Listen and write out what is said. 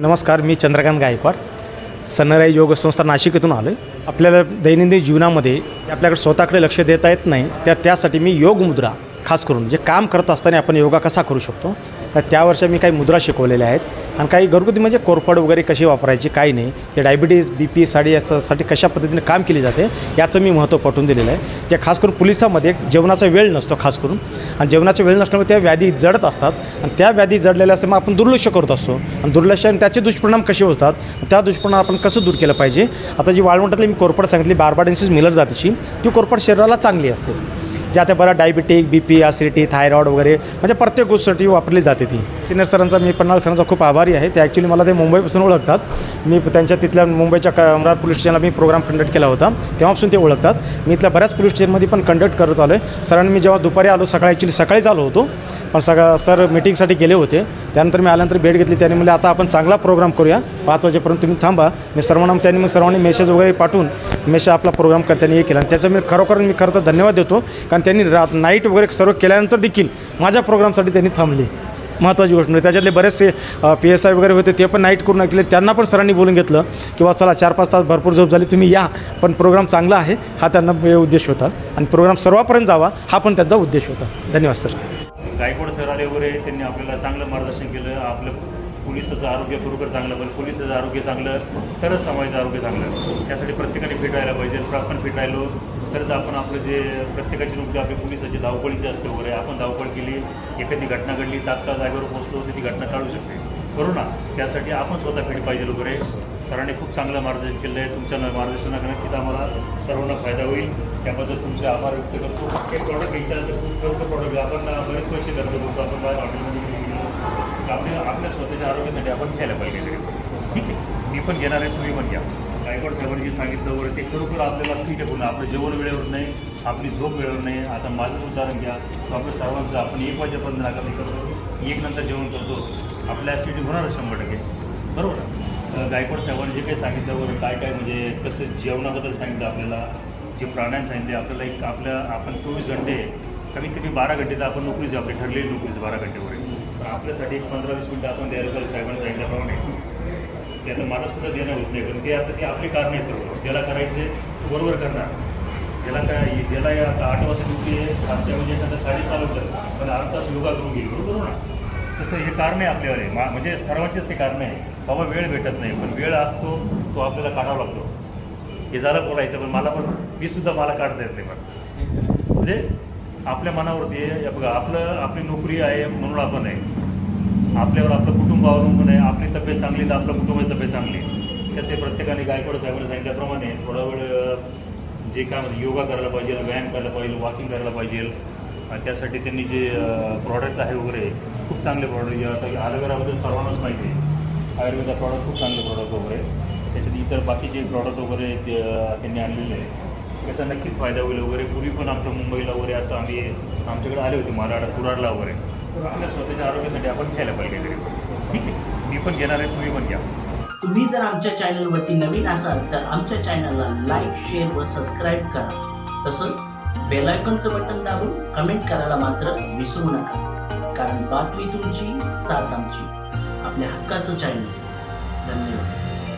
नमस्कार, मी चंद्रकांत गायकवाड, सनराइज योग संस्था नाशिक येथून आलो आहे. आपल्याला दैनंदिन जीवनामध्ये आपल्याकडे स्वतःकडे लक्ष देता येत नाही, त्यासाठी मी योग मुद्रा खास करून जे काम करत असताना आपण योगा कसा करू शकतो, तर त्यावरच्या मी काही मुद्रा शिकवलेल्या आहेत आणि काही घरगुती म्हणजे कोरफड वगैरे कशी वापरायची, काही नाही, हे डायबिटीज BP साडी यासाठी कशा पद्धतीने काम केली जाते याचं मी महत्त्व पटवून दिलेलं आहे. जे खास करून पोलिसामध्ये जेवणाचा वेळ नसतो खास करून, आणि जेवणाचा वेळ नसल्यामुळे त्या व्याधी जडत असतात आणि त्या व्याधी जडलेल्या असते, मग आपण दुर्लक्ष करत असतो आणि दुर्लक्षाने त्याचे दुष्परिणाम कसे होतात, त्या दुष्परिणाम आपण कसं दूर केलं पाहिजे. आता जी वाळवंटातली मी कोरफड सांगितली बार्बाडेन्सिस मिलर जातीची, ती कोरफड शरीराला चांगली असते. जे आता बरं डायबिटिक BP ॲसिडिटी थायरॉईड वगैरे म्हणजे प्रत्येक गोष्टीसाठी वापरली जाते ती. सिनियर सरांचा, मी पन्हाळ सरांचा खूप आभारी आहे. ते ॲक्च्युली मला ते मुंबईपासून ओळखतात. मी त्यांच्या तिथल्या मुंबईच्या अमरावती पोलीस स्टेशनला मी प्रोग्राम कंडक्ट केला होता, तेव्हापासून ते ओळखतात. मी इथल्या बऱ्याच पोलीस स्टेशनमध्ये पण कंडक्ट करत आलो आहे. सरांनी मी जेव्हा दुपारी आलो, सकाळीच आलो होतो, पण सर मीटिंगसाठी गेले होते. त्यानंतर मी आल्यानंतर भेट घेतली. त्यांनी म्हणले आता आपण चांगला प्रोग्राम करूया, 5 वाजेपर्यंत तुम्ही थांबा. मी सर्वांनी मेसेज वगैरे पाठवून आपला प्रोग्राम त्यांनी हे केला आणि त्याचं मी खरं तर धन्यवाद देतो, कारण त्यांनी नाईट वगैरे सर्व केल्यानंतर देखील माझ्या प्रोग्रामसाठी त्यांनी थांबली. महत्त्वाची गोष्ट म्हणजे त्याच्यातले बरेचसे PSI वगैरे होते, ते पण नाईट करून केले. त्यांना पण सरांनी बोलून घेतलं किंवा चला 4-5 तास भरपूर झोप झाली, तुम्ही या, पण प्रोग्राम चांगला आहे, हा त्यांना उद्देश होता आणि प्रोग्राम सर्वांपर्यंत जावा हा पण त्यांचा उद्देश होता. धन्यवाद सर. गायकवाड सर आले वगैरे, त्यांनी आपल्याला चांगलं मार्गदर्शन केलं. आपलं पोलिसाचं आरोग्य बरोबर चांगलं, पण पोलिसाचं आरोग्य चांगलं तरच समाजाचं आरोग्य चांगलं. त्यासाठी प्रत्येकाने फिट राहायला पाहिजे. तर आपण फिट राहिलो तरच आपण आपलं जे प्रत्येकाची नोकरी आपली पोलिसाची धावपळीची असते वगैरे, आपण धावपळ केली, एखादी घटना घडली, तात्काळ जागेवर पोहोचलो तर ती घटना टाळू शकते, बरोबर ना. त्यासाठी आपण स्वतः फिट पाहिजे वगैरे. सरांनी खूप चांगलं मार्गदर्शन केलं आहे. तुमच्या मार्गदर्शनाकडे नक्कीच आम्हाला सर्वांना फायदा होईल. त्याबद्दल तुमचे आभार व्यक्त करतो. एक प्रॉडक्ट घ्यायच्यानंतर खूप प्रॉडक्ट आपण बरेच पैसे खर्च करतो, आपण बाहेर हॉटेलमध्ये आपल्या स्वतःच्या आरोग्यासाठी आपण घ्यायला पाहिजे. ठीक आहे, मी पण घेणार आहे, तुम्ही पण घ्या. गायकवाड साहेबांनी जे सांगितलं वगैरे ते खरोखर आपल्याला ठीक आहे. आपलं जेवण वेळेवर नाही, आपली झोप वेळेवर नाही. आता माझंच उदाहरण घ्या, तो आपलं सर्वांचं, आपण 1 वाजेपर्यंत नाकामी करतो, 1 नंतर जेवण करतो, आपल्या ॲसिडिटी होणारच 100%, बरोबर. गायकवाड साहेबांनी जे काही सांगितलं वगैरे, काय म्हणजे कसं जेवणाबद्दल सांगितलं, आपल्याला जे प्राणायाम सांगितले, आपल्याला आपण 24 घंटे कमीत कमी 12 घंटे तर आपण नोकरीच, आपली ठरलेली नोकरीच 12 घंटे वगैरे, पण आपल्यासाठी एक 15-20 मिनटं आपण द्यायला पाहिजे. साहेबांनी सांगितल्याप्रमाणे ते आता मला सुद्धा देणं होत नाही, पण ते आता ती आपली कारण आहे सर्व. ज्याला करायचे तो बरोबर करणार. ज्याला आता 8 वाजता ड्युटी आहे, 7च्या म्हणजे एखादा 6:30 होतं, पण 8 तास योगा करून गेलो, बरोबर ना. तसं हे कारण आहे आपल्यावर, म्हणजे सर्वांचेच ते कारण आहे. बाबा वेळ भेटत नाही, पण वेळ असतो तो आपल्याला काढावा लागतो. हे झालं बोलायचं, पण मी सुद्धा मला काढता येत नाही. पण म्हणजे आपल्या मनावरती आहे. बघा, आपली नोकरी आहे म्हणून आपण आहे, आपल्यावर आपलं कुटुंब अवलंबून आहे. आपली तब्येत चांगली तर आपल्या कुटुंबाची तब्येत चांगली. तसे प्रत्येकाने गायकवाड साहेबांनी सांगितल्याप्रमाणे थोडा वेळ जे काय म्हणजे योगा करायला पाहिजे, व्यायाम करायला पाहिजे, वॉकिंग करायला पाहिजे. आणि त्यासाठी त्यांनी जे प्रॉडक्ट आहे वगैरे, खूप चांगले प्रॉडक्ट. आता ॲलोवेराबद्दल सर्वांनाच माहिती आहे, आयुर्वेदा प्रॉडक्ट खूप चांगले प्रॉडक्ट वगैरे. त्याच्यात इतर बाकीचे प्रॉडक्ट वगैरे त्यांनी आणलेले आहे. त्याचा नक्कीच फायदा होईल वगैरे. पूर्वी पण आमच्या मुंबईला वगैरे असं आमच्याकडे आले होते, मालाड कुराडला वगैरे. तर आपल्या स्वतःच्या आरोग्यासाठी आपण घ्यायला पाहिजे. ठीक आहे, मी पण घेणार आहे, तुम्ही पण घ्या. तुम्ही जर आमच्या चॅनलवरती नवीन असाल तर आमच्या चॅनलला लाईक, शेअर व सबस्क्राईब करा. तसंच बेल आयकॉनचं बटन दाबून कमेंट करायला मात्र विसरू नका, कारण बातमी तुमची, साथ आमची. आपल्या हक्काचं चॅनल.